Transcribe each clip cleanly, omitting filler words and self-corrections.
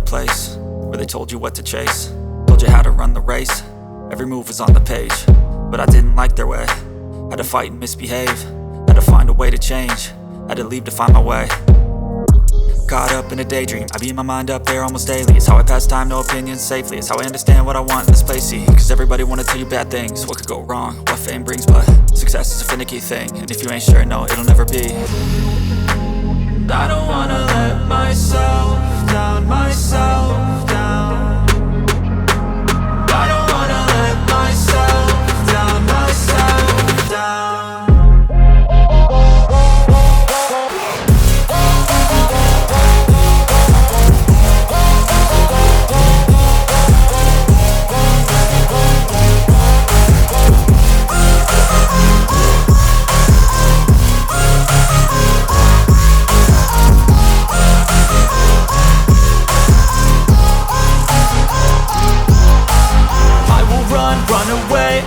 place where they told you what to chase, told you how to run the race. Every move was on the page, but I didn't like their way. Had to fight and misbehave, had to find a way to change, had to leave to find my way. Caught up in a daydream, I beat my mind up there almost daily. It's how I pass time, no opinions safely. It's how I understand what I want in this place, see. Cause everybody wanna tell you bad things, what could go wrong, what fame brings. But success is a finicky thing, and if you ain't sure, no, it'll never be. I don't wanna let myself down, myself down. I don't wanna let myself down, myself down.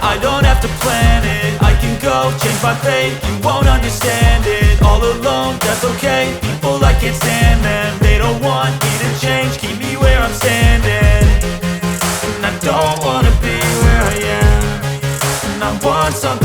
I don't have to plan it, I can go change my fate. You won't understand it, all alone, that's okay. People, I can't stand them, they don't want me to change. Keep me where I'm standing, and I don't wanna be where I am. And I want something